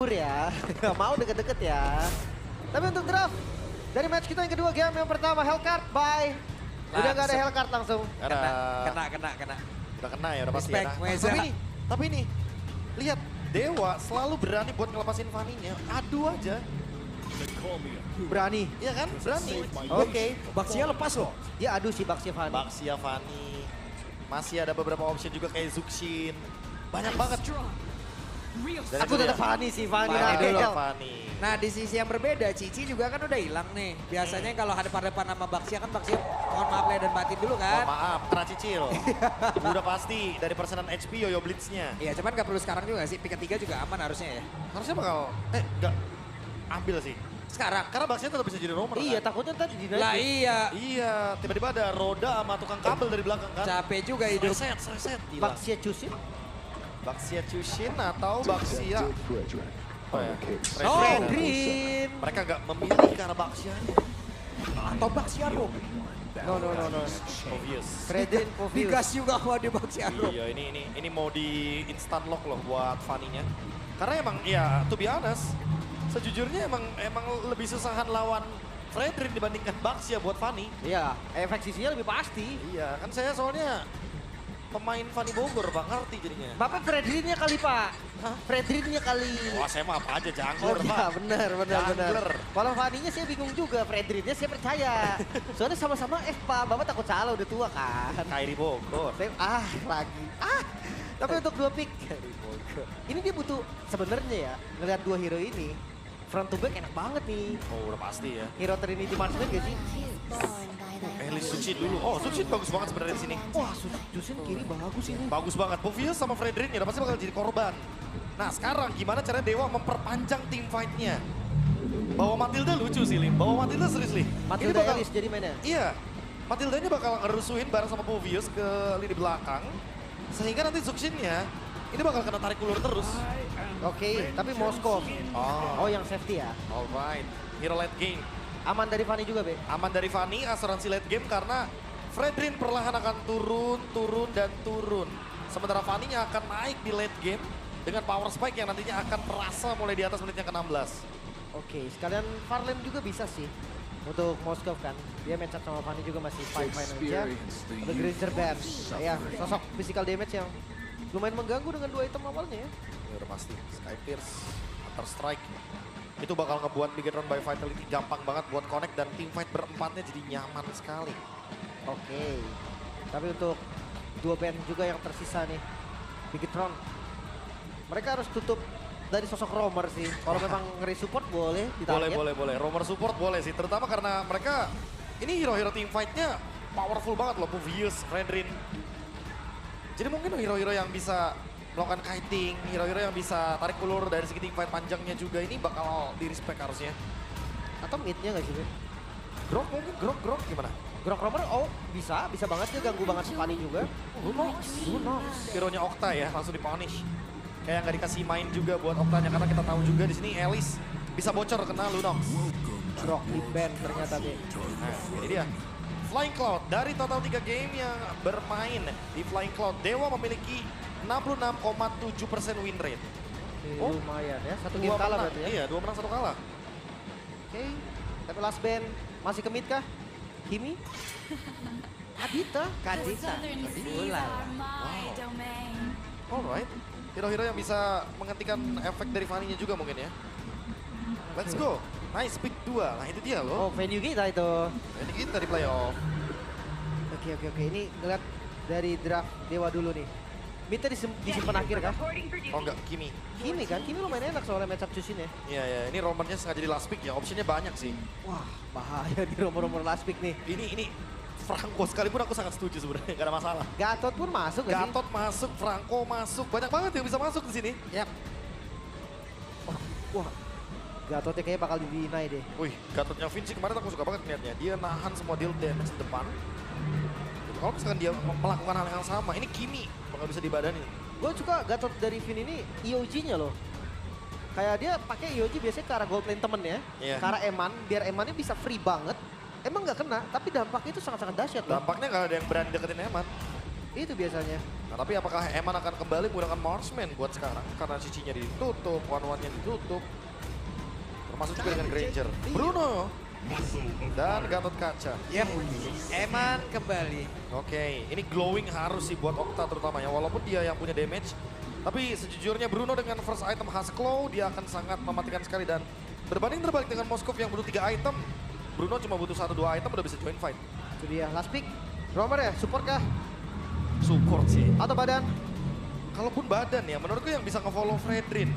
Ya, nggak mau deket-deket ya. Tapi untuk draft, dari match kita yang kedua game yang pertama Hellcard, bye. Udah nggak ada Hellcard langsung. Kena. Udah kena ya, udah pasti ya. Respect, Weza. Tapi ini, lihat Dewa selalu berani buat ngelepasin Fanny-nya. Adu aja. Berani. Iya kan? Berani. Oke. Baxia lepas loh. Dia adu si Baxia Fanny. Baxia Fanny. Masih ada beberapa option juga kayak Zuxin. Banyak banget. Dan Aku itu tetap dia. Fanny sih, Fanny. Fanny dulu, Rahel. Fanny. Nah di sisi yang berbeda, Cici juga kan udah hilang nih. Biasanya kalau hadapan-hadapan sama Baxia kan Baxia mohon maaf lahir dan batin dulu Mohon kan. maaf, kena cicil. Udah pasti dari persenan HP Yoyo Blitznya. Iya cuman gak perlu sekarang juga sih, pick ketiga juga aman harusnya ya. Harusnya bakal, enggak ambil sih. Sekarang. Karena Baxia tetap bisa jadi romer Iya, kan? takutnya tadi di Lah iya, Iya, tiba-tiba ada Roda sama tukang kabel dari belakang kan. capek juga hidup. Reset, gila. Baxia Cusin. Baxia Chushin atau Baxia apa ya? Oh, Green. Mereka nggak memilih ke arah Baxianya. Atau Baxia Rob. No. Obvious. Fredrin Povius. Digas juga kalau di Baxia Rob. Iya, ini mau di instant lock loh buat Fanny-nya. Karena emang ya, to be honest, sejujurnya emang lebih susahan lawan Fredrin dibandingkan Baxia buat Fanny. Iya, efek sisinya lebih pasti. Iya, kan saya soalnya pemain Fanny Bogor, Pak, ngerti jadinya. Bapak Fredrinnya kali, Pak. Hah? Fredrinnya kali. Wah, saya mah apa aja Oh jungler, Pak. iya, benar. Jungler. Kalau Fanny-nya saya bingung juga, Fredrinnya saya percaya. Soalnya sama-sama F, Pak. Bapak takut salah, udah tua kan. Kairi Bogor. Lagi. Tapi untuk dua pick. Ini dia butuh, sebenarnya ya, ngelihat dua hero ini, front to back enak banget nih. Oh, udah pasti ya. Hero Trinity Marksman gak sih? Elis Sucin dulu. Oh, Sucin bagus banget sebenarnya di sini. Wah, Jusin kiri bagus ini. Bagus banget. Povius sama Fredrin ya udah pasti bakal jadi korban. Nah, sekarang gimana cara Dewa memperpanjang team fight-nya? Bawa Matilda lucu sih, Lim. Bawa Matilda serius, Lim. Matilda Elis jadi mainnya. Iya. Matilda ini bakal ngerusuhin bareng sama Povius ke lini belakang. Sehingga nanti Zuxin-nya ini bakal kena tarik ulur terus. Oke, tapi Moskov. Oh, yang safety ya. Alright. Hero late game. Aman dari Fanny juga, Be. Aman dari Fanny, asuransi late game karena Fredrin perlahan akan turun. Sementara Fanny-nya akan naik di late game dengan power spike yang nantinya akan terasa mulai di atas menit yang ke-16. Oke, sekalian Farlem juga bisa sih. Untuk Moskov kan, dia match up sama Fanny juga masih fine-fine aja. Ada Grazer Band, ya sosok physical damage yang lumayan mengganggu dengan dua item awalnya ya. Ya udah pasti, Sky Pierce, Counter Strike. Itu bakal ngebuat Bigetron by Vitality gampang banget buat connect dan team fight berempatnya jadi nyaman sekali. Oke, tapi untuk dua band juga yang tersisa nih, Bigetron, mereka harus tutup dari sosok roamer sih. Kalau memang ngeri support boleh ditarget. Boleh. Romer support boleh sih, terutama karena mereka ini hero-hero team fight-nya powerful banget loh, Povius, Fredrin. Jadi mungkin hero-hero yang bisa melakukan kiting, hero-hero yang bisa tarik ulur dari segi team fight panjangnya juga ini bakal di-respect harusnya. Atau midnya nggak sih, Be? Grok mungkin, Grok gimana? Grok roamer, oh bisa banget dia ganggu banget si Fanny juga. Lunox. Hero-nya Okta ya, langsung di-punish. Kayak nggak dikasih main juga buat Oktanya karena kita tahu juga di sini Elis bisa bocor kena Lunox. Grok di band ternyata, Be. Nah, ini dia. Flying Cloud, dari total 3 game yang bermain di Flying Cloud, Dewa memiliki 66,7% win rate. Oh, lumayan ya, satu game kalah berarti ya. Iya, 2 menang 1 kalah. Oke, tapi last band masih ke mid kah? Kimi? Adita? Kadita? Alright. Hero-hero yang bisa menghentikan efek dari Fanny-nya juga mungkin ya. Let's go. Nice, pick 2. Nah itu dia Oh, loh. venue kita itu. Ini kita di playoff. Oke. Ini ngeliat dari draft Dewa dulu nih. Midnya disimpan akhir kah? Oh enggak, Kimi. Kimi kan? Kimi lumayan enak soalnya matchup Chusin ya. Iya, ini romernya sengaja di last pick ya. Optionnya banyak sih. Wah, bahaya di nomor-nomor last pick nih. Ini Franco sekalipun aku sangat setuju sebenarnya, gak ada masalah. Gatot pun masuk gak sih? Gatot masuk, Franco masuk, banyak banget yang bisa masuk di sini. Yap. Wah, Gatotnya kayaknya bakal di-deny deh. Wih, Gatotnya Vinci kemarin aku suka banget ngeliatnya. Dia nahan semua deal damage di depan. Kalau misalkan dia melakukan hal yang sama, ini Kimi bakal bisa dibadani. Gue suka Gatot dari Vin ini EOG-nya loh. Kayak dia pakai EOG biasanya ke arah gold lane temen ya. Iya. Ke arah Eman, biar Emannya bisa free banget. Emang nggak kena, tapi dampaknya itu sangat-sangat dahsyat loh. Dampaknya gak ada yang berani deketin Eman. Itu biasanya. Nah, tapi apakah Eman akan kembali menggunakan Marksman buat sekarang? Karena CC-nya ditutup, one-one-nya ditutup. Termasuk juga dengan Granger. Bruno dan Gatot Kaca. Yep, Eman kembali. Oke, ini glowing harus sih buat Okta terutama ya. Walaupun dia yang punya damage. Tapi sejujurnya Bruno dengan first item Hasclaw, dia akan sangat mematikan sekali. Dan berbanding terbalik dengan Moskov yang butuh 3 item, Bruno cuma butuh 1-2 item udah bisa join fight. Itu dia, last pick. Romer ya, support kah? Support sih. Atau badan? Kalaupun badan ya, menurutku yang bisa nge-follow Fredrin.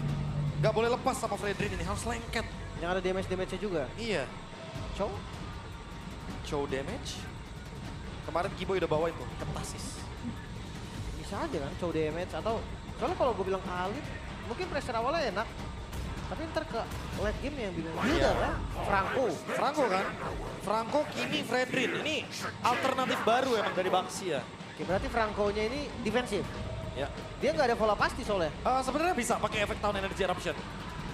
Gak boleh lepas sama Fredrin ini, harus lengket. Yang ada damage-damage-nya juga. Iya. Chow damage. Kemarin Kiboy udah bawa itu, Keptasis. Bisa aja kan, cow damage atau... Soalnya kalau gue bilang Khalid, mungkin pressure awalnya enak. Tapi ntar ke late game yang bilang builder ya. Franco kan? Franco, Kimi, Fredrin. Ini alternatif baru emang dari Baxia. Oke, berarti Franco-nya ini defensif. Ya. Dia nggak ada pola pasti soalnya. Sebenarnya bisa pakai efek Town Energy Eruption.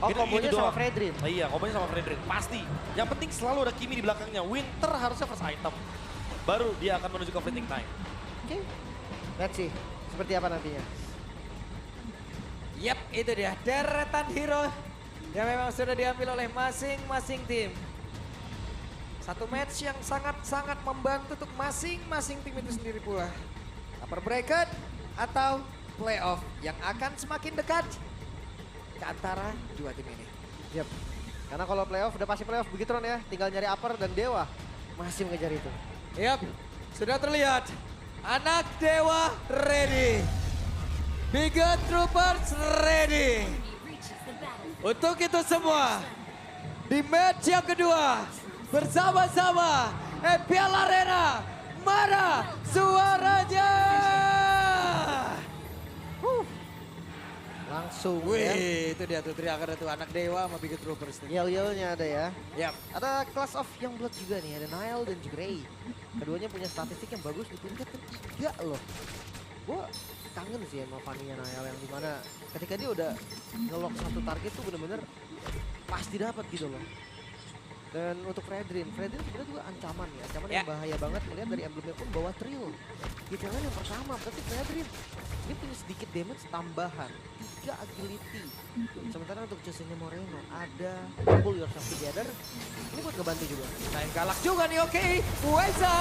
Oh, kombonya sama doang. Fredrin. Iya, kombonya sama Fredrin. Pasti. Yang penting selalu ada Kimi di belakangnya. Winter harusnya first item. Baru dia akan menuju ke Fleeting Time. Oke. Let's see. Seperti apa nantinya. Yap, itu dia deretan hero yang memang sudah diambil oleh masing-masing tim. Satu match yang sangat-sangat membantu untuk masing-masing tim itu sendiri pula. Upper bracket atau playoff yang akan semakin dekat ke antara dua tim ini. Yap. Karena kalau playoff udah pasti playoff begitu Ron ya. Tinggal nyari upper dan Dewa masih mengejar itu. Yap, sudah terlihat. Anak Dewa ready. Bigot Troopers ready. Untuk itu semua, di match yang kedua, bersama-sama EPL Arena, mana suaranya? Langsung Wih, ya. itu dia tuh teriakan itu anak Dewa sama Bigot Troopers. Yel-yelnya ada ya. Yap. Ada Class of Youngblood juga nih, ada Nile dan juga Ray. Keduanya punya statistik yang bagus di peringkat ketiga loh. Gua kangen sih sama Fanny-nya Nile yang dimana ketika dia udah nge-lock satu target tuh bener-bener pasti dapat gitu loh. Dan untuk Fredrin sebenarnya juga ancaman ya, ancaman yang bahaya banget melihat dari emblemnya pun bawa trill. Gitu kan yang pertama, berarti Fredrin ini punya sedikit damage tambahan, 3 agility. Sementara untuk Jasonnya Moreno ada pull yourself together, ini buat ngebantu juga. Main galak juga nih, oke. Ueza.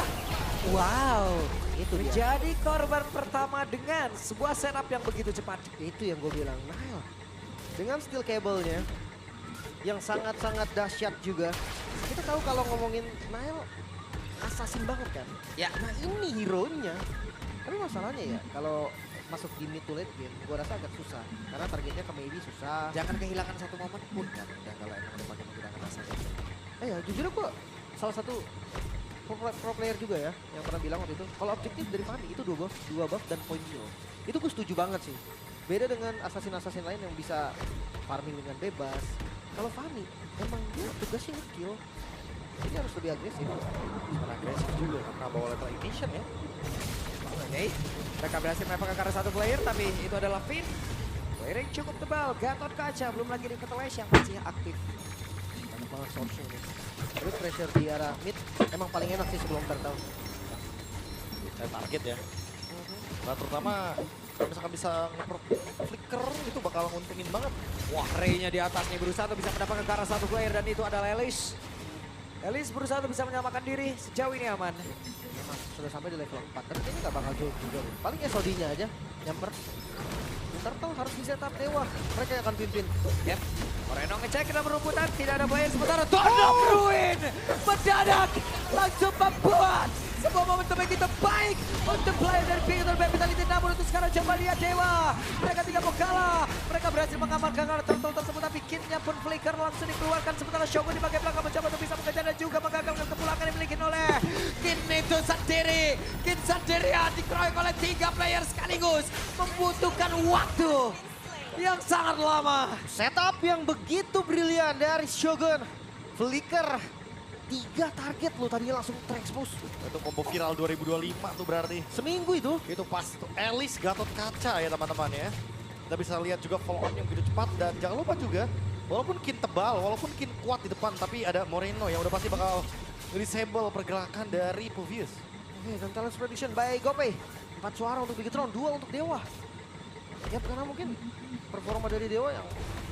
Wow, Itu dia. menjadi korban pertama dengan sebuah setup yang begitu cepat. Itu yang gue bilang, Nile dengan steel cable-nya yang sangat-sangat dahsyat juga. Kita tahu kalau ngomongin Nile assassin banget kan. Ya. Nah ini hero-nya. Tapi masalahnya ya kalau masuk di mid to late game, gue rasa agak susah. Karena targetnya ke Maybe susah. Jangan kehilangan satu momen pun kan udah kalau emang udah pakai menggunakan assassin. Ya jujur gue salah satu pro player juga ya yang pernah bilang waktu itu kalau objektif dari Fanny itu 2 buff dan point zero. Itu gue setuju banget sih. Beda dengan assassin lain yang bisa farming dengan bebas. Kalau Fanny emang dia tugasnya nge-kill. Jadi harus lebih agresif. Karena agresif juga karena bawa level ignition ya. Oke, mereka berhasil menembakkan ke arah satu player tapi itu adalah Finn. Player yang cukup tebal, Gatot Kaca belum lagi di Flash yang masih aktif. Banyak banget source-nya nih. Terus pressure di arah mid emang paling enak sih sebelum turtle. Target ya. Nah terutama kalau misalkan bisa flicker itu bakal nguntungin banget. Wah, Ray-nya di atasnya berusaha untuk bisa mendapatkan ke arah satu player dan itu adalah Elis. Elis berusaha untuk bisa menyelamatkan diri, sejauh ini aman. Memang sudah sampai di level 4, tapi kayaknya nggak bakal jauh juga. Paling SOD-nya aja, nyamper. Turtle harus di setup Dewa, mereka yang akan pimpin. Yep, Moreno ngecek ke dalam rumputan, tidak ada player sementara Tondok Ruin mendadak langsung membuat sebuah momentum yang kita baik untuk player dari Victor Vitality. Namun untuk sekarang coba lihat Dewa, mereka tidak mau kalah, mereka berhasil mengamankan turtle tersebut tapi kitnya pun flicker langsung dikeluarkan sementara Shogun di bagian belakang mencoba untuk bisa mengejar dan juga mengagalkan kepulangan yang dimiliki oleh Kin itu sendiri. Kin sendirian dikeroyok oleh 3 player sekaligus, membutuhkan waktu yang sangat lama. Setup yang begitu brilian dari Shogun. Flicker 3 target lo tadinya langsung terekspos. Itu combo viral 2025 tuh berarti. Seminggu itu. Itu pas itu Elis Gatot Kaca ya teman-teman ya. Kita bisa lihat juga follow on yang begitu cepat dan jangan lupa juga walaupun Kin tebal, walaupun Kin kuat di depan tapi ada Moreno yang udah pasti bakal disable pergerakan dari Puvius. Oke, dan talent prediction by Gopay. 4 suara untuk Bigetron, 2 untuk Dewa. Ya karena mungkin performa dari Dewa yang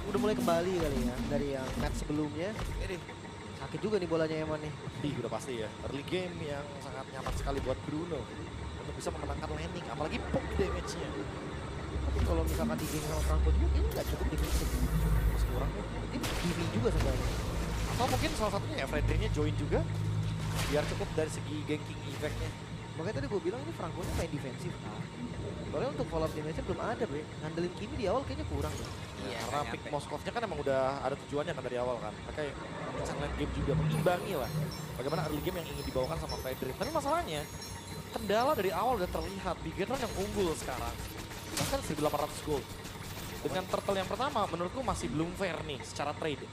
udah mulai kembali kali ya dari yang match sebelumnya. Ini sakit juga nih bolanya Eman nih. Udah pasti ya. Early game yang sangat nyaman sekali buat Bruno untuk bisa memenangkan landing, apalagi pop damage-nya. Tapi kalau misalkan di game sama Franco juga ini nggak cukup defensif. Masih kurang ya. Ini gini juga sebenarnya. Atau mungkin salah satunya ya Fredrin-nya join juga biar cukup dari segi ganking effect-nya. Makanya tadi gue bilang ini Franco-nya main defensif. Soalnya untuk follow up damage-nya belum ada, Bre. Ngandelin Kimi di awal kayaknya kurang deh. Ya, karena pick Moskov-nya kan emang udah ada tujuannya kan dari awal kan. Kayak bisa late game juga, mengimbangi lah. Bagaimana early game yang ingin dibawakan sama Fredrin. Tapi masalahnya, kendala dari awal udah terlihat. Bigetron yang unggul sekarang. Bahkan 1.800 gold. Dengan turtle yang pertama, menurutku masih belum fair nih secara trade.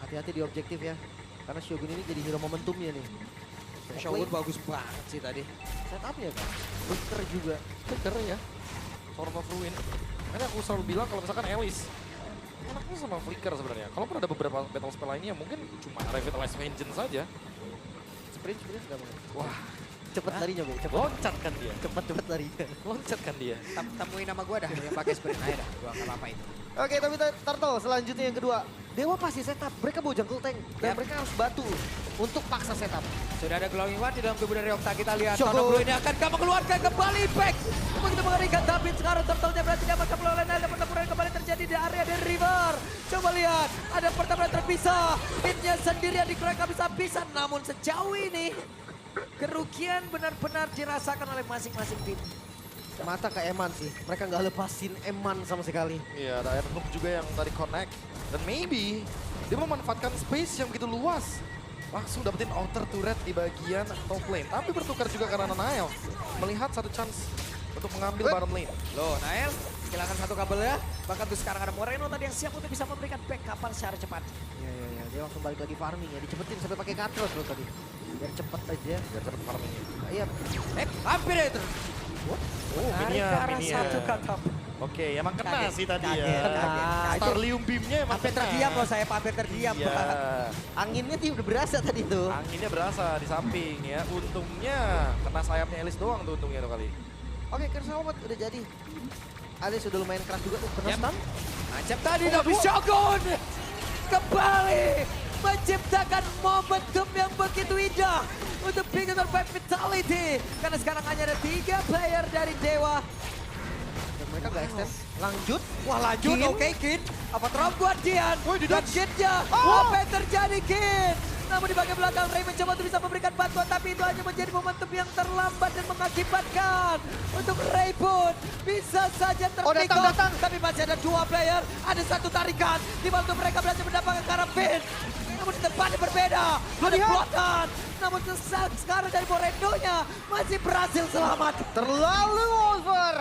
Hati-hati di objektif ya. Karena Shogun ini jadi hero momentumnya nih. Shogun bagus banget sih tadi. Setupnya kan. Beker juga. Bener ya. Sword of Ruin. Karena aku selalu bilang kalau misalkan Elis enaknya sama Flicker sebenarnya. Kalaupun ada beberapa battle spell lainnya mungkin cuma Revitalize Vengeance saja. Sprint gak mau. Wah, Cepet larinya, Bre. Cepet. loncat kan dia. Cepet larinya. Loncat kan dia. Temuin nama gue dah yang pakai sprint aja dah. Gua nggak apa-apa itu. Oke, tapi Turtle selanjutnya yang kedua. Dewa pasti setup. Mereka bawa jungle tank. Dan mereka harus batu untuk paksa setup. Sudah ada glowing one di dalam tubuh dari Okta. Kita lihat Shogun. Tono Blue ini akan mengeluarkan kembali back. Begitu mengerikan, tapi sekarang Turtle-nya berarti dapat oleh Nail. Dan pertempuran kembali terjadi di area dari River. Coba lihat, ada pertempuran terpisah. Pinnya sendirian dikeroyok habis-habisan. Namun sejauh ini kerugian benar-benar dirasakan oleh masing-masing tim. Mata ke Eman sih. Mereka nggak lepasin Eman sama sekali. Iya, ada Iron Hook juga yang tadi connect. Dan maybe dia memanfaatkan space yang begitu luas. Langsung dapetin outer turret di bagian top lane. Tapi bertukar juga karena Nail melihat satu chance untuk mengambil bottom lane. Loh, Nael kehilangan satu kabel ya. Bahkan tuh sekarang ada Moreno tadi yang siap untuk bisa memberikan backup secara cepat. Iya. Dia langsung balik lagi farming ya. Dicepetin sampai pakai Katros loh tadi. Biar cepet aja. Biar cepet farmingnya. Iya. Hampir ya itu. Oh, Tarik ke arah satu katap. Oke, emang kena Kaget, sih tadi kaget, ya. kaget. Starlium beam-nya emang Hampir kena. terdiam loh saya, hampir terdiam. Iya. Pak. Anginnya tuh udah berasa tadi tuh. Anginnya berasa di samping ya. Untungnya kena sayapnya Elis doang tuh untungnya tuh kali. Oke, Kersalmat udah jadi. Alice sudah lumayan keras juga tuh. Kena Yap. stun. Macam tadi tapi Shogun kembali menciptakan momentum yang begitu indah untuk Bigetron by Vitality. Karena sekarang hanya ada 3 player dari Dewa. Dan mereka nggak extend. Lanjut. Wah lanjut, Kin. oke Kin. Apa drop buat Dian? Woi, di Dan dodge. Kinnya, apa yang terjadi Kin? Namun di bagian belakang Ray mencoba untuk bisa memberikan bantuan, tapi itu hanya menjadi momentum yang terlambat dan mengakibatkan untuk Ray pun bisa saja Oh, terpikul. datang. Tapi masih ada 2 player, ada 1 tarikan di bantu mereka berhasil mendapatkan ke arah Finn. Namun di tempatnya berbeda, ada Lihat. blotan. Namun sekarang dari Moreno-nya masih berhasil selamat. Terlalu over.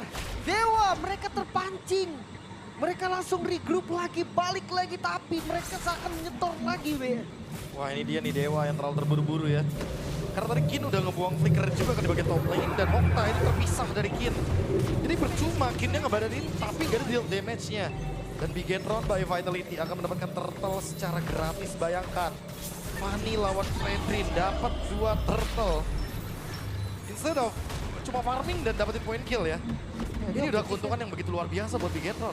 Dewa, mereka terpancing. Mereka langsung regroup lagi, balik lagi. Tapi mereka seakan nyetor lagi, Be. Wah, ini dia nih Dewa yang terlalu terburu-buru ya. Karena tadi Kin udah ngebuang flicker juga kan di bagian top lane. Dan Okta ini terpisah dari Kin. Jadi percuma Kinnya ngebadanin tapi gak ada deal damage-nya. Dan Bigetron by Vitality akan mendapatkan turtle secara gratis. Bayangkan, Fanny lawan Fredrin dapat 2 turtle. Instead of cuma farming dan dapetin point kill ya. Ini udah keuntungan yang begitu luar biasa buat Bigetron.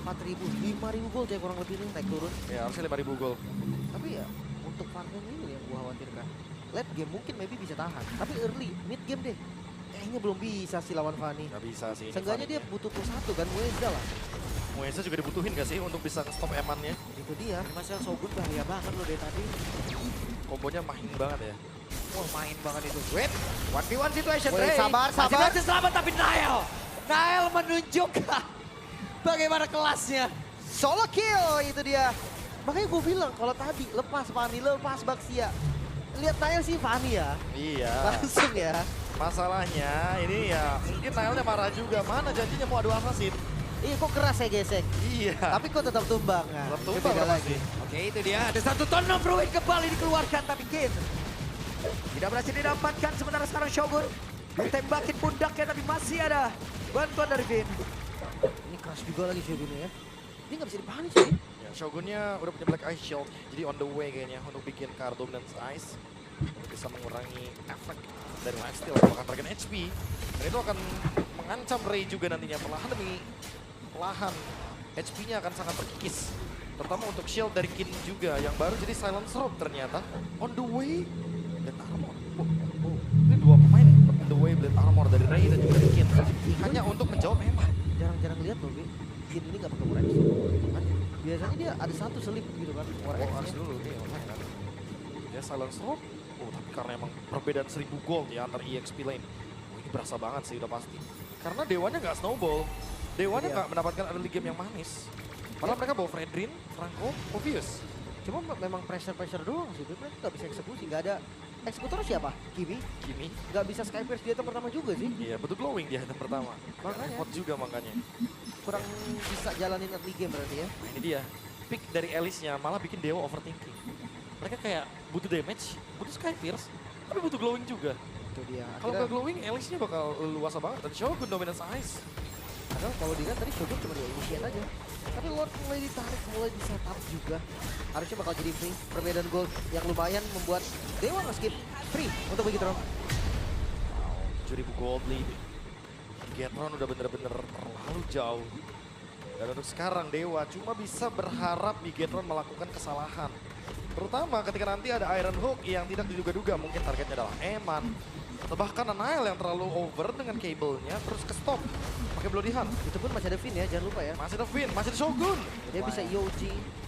4.000, 5.000 gold ya kurang lebih nih, naik turun. Ya harusnya 5.000 gol. Tapi ya, untuk farming ini yang gua khawatirkan. Late game mungkin maybe bisa tahan. Tapi early, mid game deh. Kayaknya belum bisa sih lawan Fanny. Gak bisa sih. ini Seenggaknya dia Fanny-nya. butuh plus 1 kan, Weza lah. Moesa juga dibutuhin gak sih untuk bisa stop Eman-nya? Itu dia. Masa Shogun bahaya banget loh dari tadi. Kombonya main banget ya. Wah main banget itu. Wait, 1v1 situation Wait, Ray. sabar, Masih sabar. berhasil selamat tapi Nael menunjukkan bagaimana kelasnya. Solo kill itu dia. Makanya gue bilang kalau tadi lepas Fanny, lepas Baxia. Lihat Nail sih Fanny ya. Iya. Langsung ya. Masalahnya ini ya mungkin Nailnya marah juga. Mana janjinya mau adu assassin? Iya kok keras ya gesek. Iya. Tapi kok tetap tumbang. Nah, Tetap itu tumbang beda lah lagi. pasti. Oke itu dia, ada 1 ton of Ruin kembali dikeluarkan tapi Kin tidak berhasil didapatkan. Sementara sekarang Shogun ditembakin pundaknya tapi masih ada bantuan dari Finn. Ini keras juga lagi Shogunnya ya. Dia nggak bisa dipanis sih. Ya, Shogunnya udah punya Black Ice Shield. Jadi on the way kayaknya untuk bikin card dominance ice. Untuk bisa mengurangi efek dari lifesteal bahkan Dragon HP. Dan itu akan mengancam Ray juga nantinya perlahan demi perlahan. HP-nya akan sangat terkikis. Terutama untuk shield dari Kin juga yang baru jadi Silence Robe ternyata. On the way, Blade Armor. Ini dua pemain on the way Blade Armor dari Ray dan juga dari Kin. Hanya untuk menjawab Eman. Jarang-jarang lihat loh, Bi. Kin ini nggak pakai War X. Biasanya dia ada satu selip gitu kan, War X. Harus dulu nih, makanya kan. Dia Silence Robe. Tapi karena emang perbedaan 1000 gold ya antar EXP lane. Ini berasa banget sih udah pasti. Karena Dewanya nggak snowball. Dewanya nggak mendapatkan early game yang manis. Padahal mereka bawa Fredrin, Franco, Obvious. Cuma memang pressure doang sih, mereka nggak bisa eksekusi, nggak ada eksekutor siapa? Kimi, nggak bisa Skypierce di item pertama juga sih. Iya, betul glowing di item pertama. Makanya. Hot juga makanya. Kurang bisa jalanin early game berarti ya. Nah ini dia, pick dari Alice-nya malah bikin Dewa overthinking. Mereka kayak butuh damage, butuh Skypierce, tapi butuh glowing juga. Itu dia. Kalau nggak glowing, Alice-nya bakal luasa banget. Dan Shogun dominance ice. Padahal kalau dilihat tadi Shogun cuma di-initiate aja. Tapi Lord mulai ditarik, mulai di-setup juga. Harusnya bakal jadi free. Perbedaan gold yang lumayan membuat Dewa nge-skip free untuk Bigetron. 7.000 gold lead. Bigetron udah bener-bener terlalu jauh. Dan untuk sekarang Dewa cuma bisa berharap Bigetron melakukan kesalahan. Terutama ketika nanti ada Iron Hook yang tidak diduga-duga. Mungkin targetnya adalah Eman. Atau bahkan Nile yang terlalu over dengan kabelnya terus ke stop pakai Bloody Hand. Itu pun masih ada Finn ya, jangan lupa ya. Masih ada Finn, masih ada Shogun. Dia bisa EOG,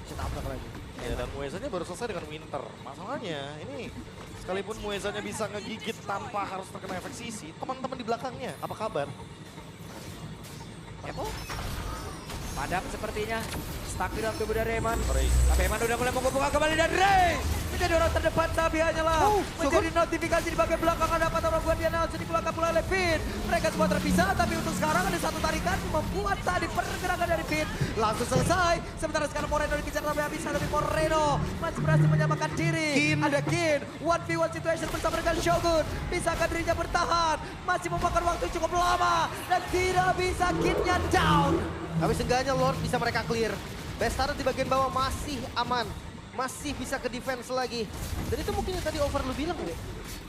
bisa tabrak lagi. Ya, dan Muezanya baru selesai dengan Winter. Masalahnya ini sekalipun Muezanya bisa ngegigit tanpa harus terkena efek sisi, teman-teman di belakangnya apa kabar? Epo. Padam sepertinya. Stuck di dalam tubuh dari Eman. Ray. Tapi Eman udah mulai membuka kembali dan Ray menjadi orang terdepan tapi hanyalah menjadi notifikasi di bagian belakang ada apa orang buat dia langsung dikeluarkan pula oleh Finn. Mereka semua terpisah tapi untuk sekarang ada satu tarikan membuat tadi pergerakan dari Finn langsung selesai. Sementara sekarang Moreno dikejar sampai habis tapi Moreno masih berhasil menyamakan diri. Ada Kin 1v1 situation bersama dengan Shogun. Bisakah dirinya bertahan? Masih memakan waktu cukup lama dan tidak bisa Kinnya down. Tapi seenggaknya Lord bisa mereka clear. Bestara di bagian bawah masih aman. Masih bisa ke defense lagi. Dan itu mungkin yang tadi over lu bilang deh.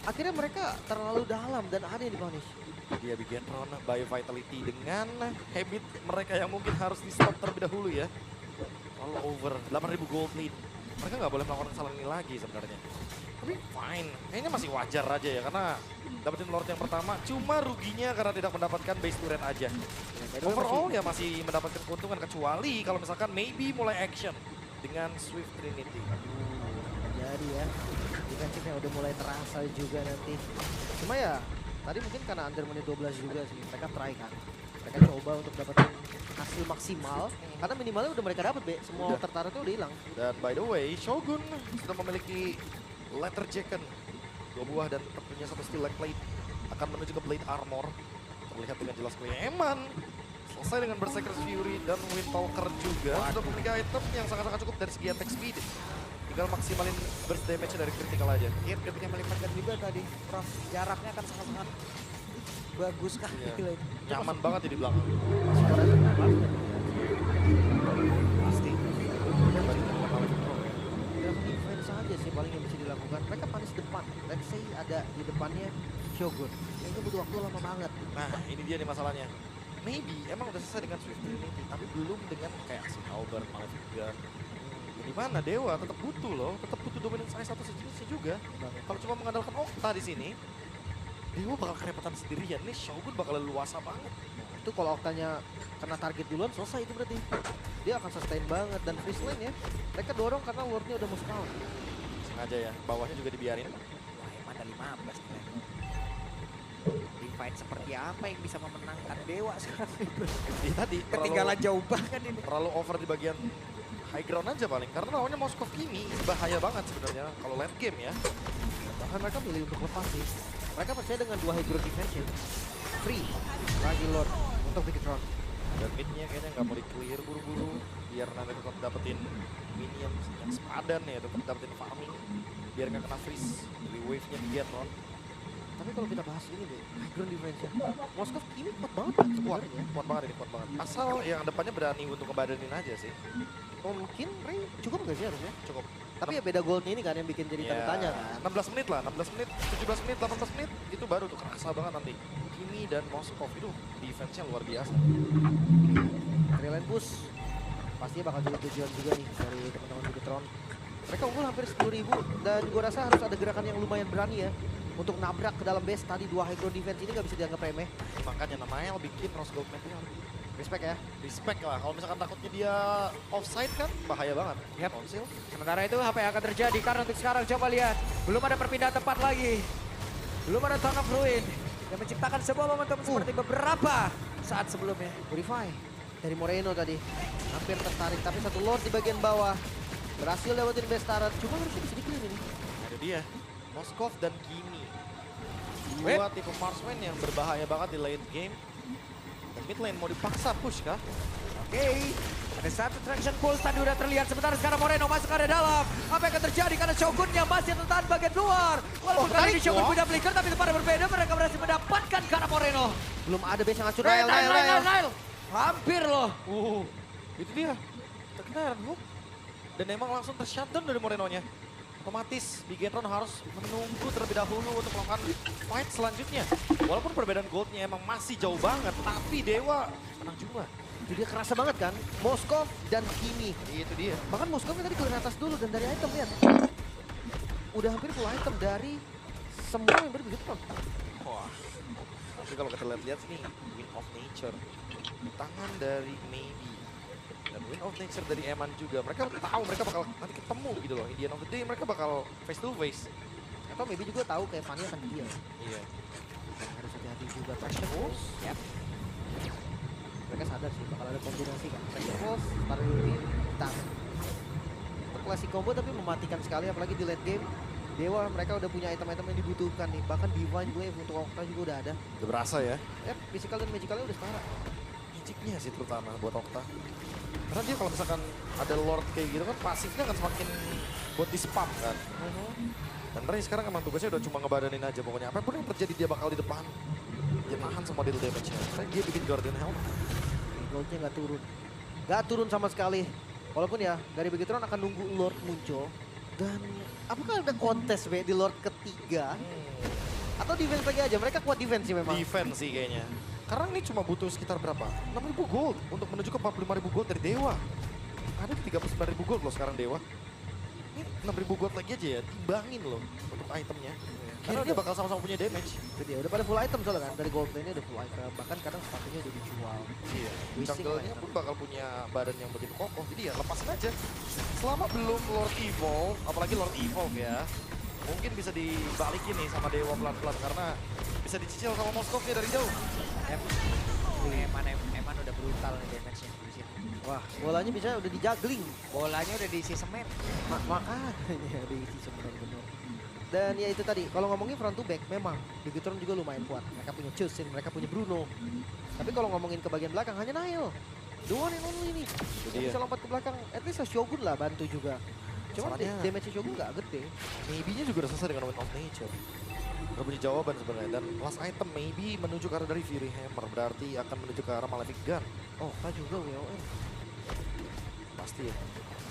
Akhirnya mereka terlalu dalam dan ada yang dipunish. Dia Bigetron Bio Vitality dengan habit mereka yang mungkin harus di stop terlebih dahulu ya. Terlalu over, 8.000 gold lead. Mereka nggak boleh melakukan kesalahan ini lagi sebenarnya. Tapi fine, kayaknya masih wajar aja ya karena dapetin Lord yang pertama. Cuma ruginya karena tidak mendapatkan base turret aja. Overall ya masih mendapatkan keuntungan kecuali kalau misalkan maybe mulai action dengan Swift Trinity. Jadi ya, defensifnya udah mulai terasa juga nanti. Cuma ya, tadi mungkin karena under menit 12 juga sih, mereka try kan. Mereka coba untuk dapetin hasil maksimal, karena minimalnya udah mereka dapet, Be. Semua tertarik tuh udah hilang. Dan by the way, Shogun sudah memiliki Letter Jacken. 2 buah dan tentunya satu steel leg plate. Akan menuju ke Blade Armor. Terlihat dengan jelas Eman. Selesai dengan Berserker's Fury dan Windtalker juga. Sudah memiliki item yang sangat-sangat cukup dari segi attack speed. Tinggal maksimalin burst damage dari critical aja. Iya, ketika melibatkan juga tadi, Prof. Jaraknya akan sangat-sangat bagus kah? Iya. Nyaman banget ya di belakang. Pasti. Defense saja sih paling yang bisa dilakukan. Mereka panis depan. Let's say ada di depannya Shogun. Itu butuh waktu lama banget. Nah, ini dia nih masalahnya. Maybe emang udah selesai dengan Swift Trinity, tapi belum dengan kayak si Halberd, Malefica. Di mana Dewa tetap butuh loh, tetap butuh dominance ice satu sejenisnya juga. Kalau cuma mengandalkan Okta di sini, Dewa bakal kerepotan sendirian. Nih Shogun bakal luasa banget. Itu kalau Oktanya kena target duluan selesai itu berarti. Dia akan sustain banget dan freeze lane ya. Mereka dorong karena Lordnya udah move down. Sengaja ya, bawahnya juga dibiarin. Wah, emang ada 15 nih. Fight seperti apa yang bisa memenangkan Dewa sekarang? Ini tadi Ketinggalan jauh banget ini. terlalu over di bagian high ground aja paling. Karena lawannya Moskov Kimi bahaya banget sebenarnya kalau late game ya. Bahkan mereka milih untuk lepas sih. Mereka percaya dengan 2 high ground defense. Free lagi Lord untuk Bigetron. Dan midnya kayaknya nggak mau di-clear buru-buru. Biar nanti tetap dapetin minions yang sepadan ya, tetap dapetin farming. Biar nggak kena freeze dari wave-nya Bigetron. Tapi kalau kita bahas ini deh, high ground defense-nya. Moskov ini kuat banget kan sebenarnya. Kuat banget ini, kuat banget. Asal yang depannya berani untuk ngebadanin aja sih. Oh, mungkin Ray cukup gak sih harusnya? Cukup. Tapi ya beda goldnya ini kan yang bikin jadi tanda tanya kan. 16 menit lah, 16 menit, 17 menit, 18 menit. Itu baru tuh kerasa banget nanti. Kimi dan Moskov itu defense-nya luar biasa. Reline push. Pastinya bakal jadi tujuan juga nih dari teman-teman Beachtron. Mereka unggul hampir 10.000 dan gue rasa harus ada gerakan yang lumayan berani ya. Untuk nabrak ke dalam base tadi 2 high ground defense ini gak bisa dianggap remeh. Makanya namanya bikin Rose Gold Map Respect ya. respect lah. Kalau misalkan takutnya dia offside kan bahaya banget. Yap. Konsil. Sementara itu apa yang akan terjadi? Karena untuk sekarang coba lihat. Belum ada perpindahan tempat lagi. Belum ada Tone of Ruin yang menciptakan sebuah momentum seperti beberapa saat sebelumnya. Purify dari Moreno tadi. Hampir tertarik tapi satu Lord di bagian bawah. Berhasil lewatin base turret. Cuma harusnya bisa di-clean ini. Ada dia. Moskov dan Kimi. Dua tipe marksman yang berbahaya banget di late game. Dan mid lane mau dipaksa push kah? Oke, ada satu traction pulse tadi udah terlihat. Sementara sekarang Moreno masuk ke dalam. Apa yang akan terjadi karena Shogunnya masih tertahan bagian luar. Walaupun kali ini Shogun punya flicker tapi tempat berbeda. Mereka berhasil mendapatkan karena Moreno. Belum ada base yang ngacur. Nile. Hampir loh. Itu dia. Terkena hook. Dan emang langsung ter-shutdown dari Morenonya. Otomatis Bigetron harus menunggu terlebih dahulu untuk melakukan fight selanjutnya. Walaupun perbedaan goldnya emang masih jauh banget, tapi Dewa menang juga. Itu dia kerasa banget kan. Moskov dan Kimi. Itu dia. Bahkan Moskovnya tadi keluar atas dulu dan dari item lihat. Udah hampir full item dari semua member Beachtron. Wah. Tapi kalau kita lihat nih, Win of Nature di tangan dari Maybe. Dan Win of Nature dari Eman juga. Mereka tahu mereka bakal nanti ketemu gitu loh. In the end of the day mereka bakal face to face. Atau maybe juga tahu kayak Fanny akan deal. Iya. Dan harus hati-hati juga traction pulse. Yap. Mereka sadar sih bakal ada kombinasi kan. Traction pulse, taruh ulti, tas. Untuk classic combo tapi mematikan sekali apalagi di late game. Dewa mereka udah punya item-item yang dibutuhkan nih. Bahkan Divine Wave untuk Okta juga udah ada. Udah berasa ya. Physical dan magicalnya udah setara. Magicnya sih terutama buat Okta. Karena dia kalau misalkan ada Lord kayak gitu kan pasifnya akan semakin buat di spam kan. Dan Ray sekarang emang tugasnya udah cuma ngebadanin aja pokoknya. Apapun yang terjadi dia bakal di depan. Dia nahan semua deal damage-nya. Karena dia bikin Guardian Health. Goldnya nggak turun. Nggak turun sama sekali. Walaupun ya dari Beachtron akan nunggu Lord muncul. Dan apakah ada kontes di Lord ketiga? Atau defense lagi aja? Mereka kuat defense sih memang. Defense sih kayaknya. Karena ini cuma butuh sekitar berapa? 6.000 gold untuk menuju ke 45.000 gold dari Dewa. Ada di 39.000 gold loh sekarang Dewa. Ini 6.000 gold lagi aja ya, timbangin loh untuk itemnya. Karena dia bakal sama-sama punya damage. Itu dia, udah pada full item soalnya kan. Dari gold lane-nya udah full item. Bahkan kadang sepatunya udah dijual. Iya. Wising Jungle-nya lah pun bakal punya badan yang begitu kokoh. Jadi ya lepasin aja. Selama belum Lord Evolve, apalagi Lord Evolve ya. Mungkin bisa dibalikin nih sama Dewa pelan-pelan. Karena bisa dicicil sama Moskovnya dari jauh. Eman udah brutal nih damage-nya di sini. Wah, bolanya bisa udah dijuggling. Bolanya udah diisi semen. Makanya diisi sebenar-benar. Dan ya itu tadi, kalau ngomongin front to back, memang Beachtron juga lumayan kuat. Mereka punya Chusin, mereka punya Bruno. Tapi kalau ngomongin ke bagian belakang, hanya Nile. The one and only nih. Yang bisa lompat ke belakang, at least Shogun lah bantu juga. Cuma Masalahnya- damage Shogun gak gede. Maybe-nya juga udah selesai dengan Wind of Nature. Udah punya jawaban sebenarnya. Dan last item maybe menuju ke arah dari Fury Hammer. Berarti akan menuju ke arah Malefic Gun. Oh, Okta juga WON. Pasti ya.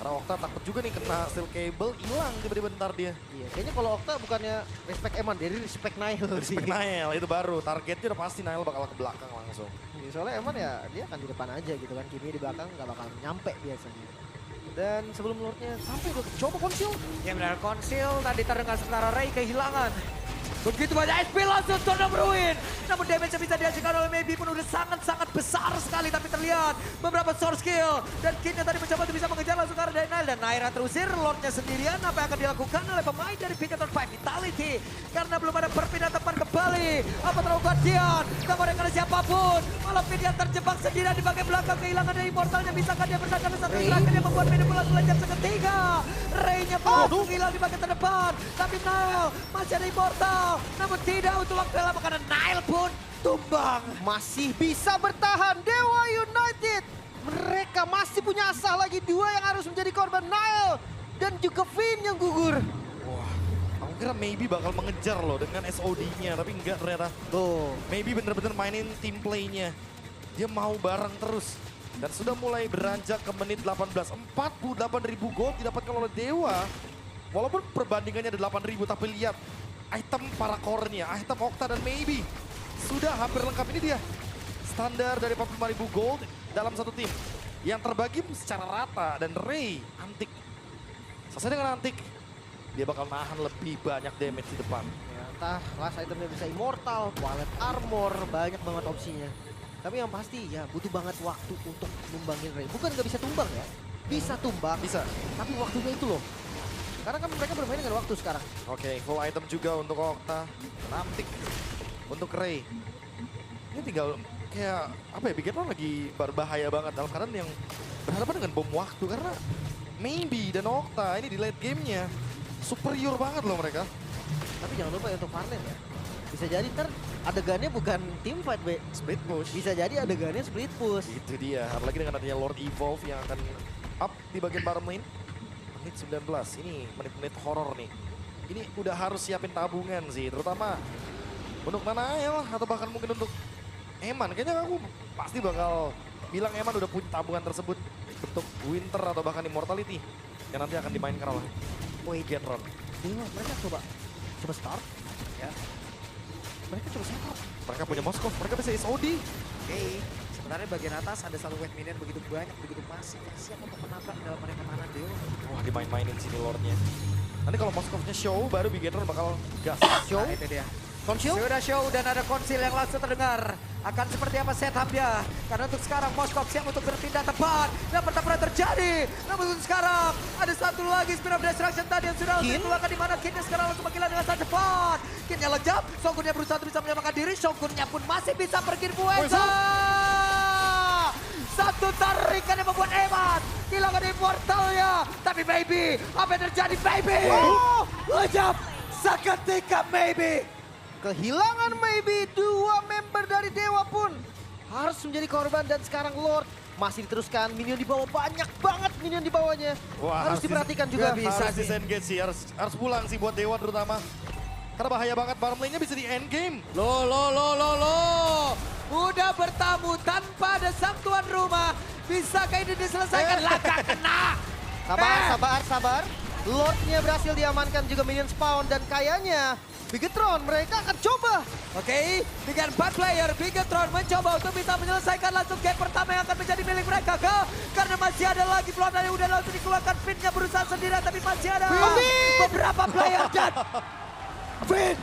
Karena Okta takut juga nih kena steel cable, hilang tiba-tiba bentar dia. Iya, kayaknya kalau Okta bukannya respect Eman, dari respect Nile sih. Respect Nile, itu baru. Targetnya udah pasti Nile bakal ke belakang langsung. Iya, soalnya Eman ya dia akan di depan aja gitu kan. Kimi di belakang gak bakal nyampe biasanya. Dan sebelum Lordnya sampai udah coba konsil. Ya benar, Konsil tadi terdengar sementara Ray kehilangan. Begitu banyak SP langsung Tone of Ruin. Namun damage yang bisa dihasilkan oleh Maybe pun udah sangat-sangat besar sekali. Tapi terlihat beberapa source kill. Dan Kidnya tadi mencoba untuk bisa mengejar langsung ke arah dari Nile. Dan Naira terusir, Lordnya sendirian. Apa yang akan dilakukan oleh pemain dari Beachtron 5 Vitality. Karena belum ada perpindahan tempat kembali. Apa terlalu Dian? Tak boleh karena siapapun. Malah Dian terjebak sendirian di bagian belakang. Kehilangan dari Immortalnya. Bisakah dia bertahan satu gerakan yang membuat Maybe pulang belajar seketiga. Ray-nya langsung hilang di bagian terdepan. Tapi Nile masih ada Immortal. Namun tidak untuk waktu yang lama karena Nile pun tumbang. Masih bisa bertahan Dewa United. Mereka masih punya asa lagi, dua yang harus menjadi korban, Nile dan juga Finn yang gugur. Wah, aku kira maybe bakal mengejar loh dengan SOD-nya, tapi enggak ternyata. Tuh, Maybe bener-bener mainin team play-nya. Dia mau bareng terus. Dan sudah mulai beranjak ke menit 18. 48.000 gold didapatkan oleh Dewa. Walaupun perbandingannya ada 8.000, tapi lihat item para core-nya, item Octa dan Maybe sudah hampir lengkap. Ini dia standar dari 45.000 gold dalam satu tim yang terbagi secara rata. Dan Ray, Antik, selesai dengan Antik, dia bakal nahan lebih banyak damage di depan. Ya, entah last itemnya bisa immortal, wallet armor, banyak banget opsinya. Tapi yang pasti ya butuh banget waktu untuk numbangin Ray. Bukan nggak bisa tumbang ya, bisa tumbang. Bisa. Tapi waktunya itu loh. Karena kan mereka bermain dengan waktu sekarang. Oke, full item juga untuk Octa, Antik untuk Ray. Ini tinggal kayak apa ya, Bigetron lagi berbahaya banget dalam keadaan yang berhadapan dengan bom waktu. Karena Maybe dan Octa ini di late gamenya superior banget loh mereka. Tapi jangan lupa ya untuk Farlen ya. Bisa jadi ntar adegannya bukan team fight, Be. Split push. Bisa jadi adegannya split push. Itu dia, apalagi dengan adanya Lord Evolve yang akan up di bagian bottom lane. Menit 19, ini menit-menit horor nih. Ini udah harus siapin tabungan sih, terutama untuk Nanael atau bahkan mungkin untuk Eman. Kayaknya aku pasti bakal bilang Eman udah punya tabungan tersebut untuk Winter atau bahkan Immortality yang nanti akan dimainkan oleh Bigetron. Dewa, mereka coba start. Ya. Mereka coba setup. Mereka punya Moskov, mereka bisa SOD. Oke, sebenarnya bagian atas ada satu wave minion begitu banyak, begitu masif. Siap untuk menabrak dalam pertahanan Dewa. Wah, dimain-mainin sini Lordnya. Nanti kalau Moskovnya show, baru Bigetron bakal gas. Show. Nah, itu dia. Konsil. Sudah show dan ada konsil yang langsung terdengar. Akan seperti apa setupnya. Karena untuk sekarang Moskov siap untuk berpindah tepat. Dan pertempuran terjadi. Namun untuk sekarang ada satu lagi Spear of Destruction tadi yang sudah dikeluarkan di mana Kinnya sekarang langsung menghilang dengan sangat cepat. Kinnya lejap. Shogunnya berusaha untuk bisa menyelamatkan diri. Shogunnya pun masih bisa pergi Buenza. Satu tarikan yang membuat Eman kehilangan immortalnya. Tapi Maybe, apa yang terjadi Maybe? Oh, lejap. Seketika Maybe. Kehilangan Maybe, dua member dari Dewa pun harus menjadi korban dan sekarang Lord masih diteruskan. Minion di bawah, banyak banget minion di bawahnya. Wah, harus diperhatikan juga. Harus disengage sih, harus pulang sih buat Dewa terutama. Karena bahaya banget, bottom lane-nya bisa di end game. Loh. Udah bertamu tanpa ada sang tuan rumah. Bisakah ini diselesaikan? Laka kena. Sabar. Lordnya berhasil diamankan, juga minion spawn dan kayaknya Bigetron mereka akan coba. Oke, dengan 4 player, Bigetron mencoba untuk bisa menyelesaikan langsung game pertama yang akan menjadi milik mereka. Karena masih ada lagi peluang yang udah langsung dikeluarkan. Finn-nya berusaha sendirian, tapi masih ada beberapa player dan Finn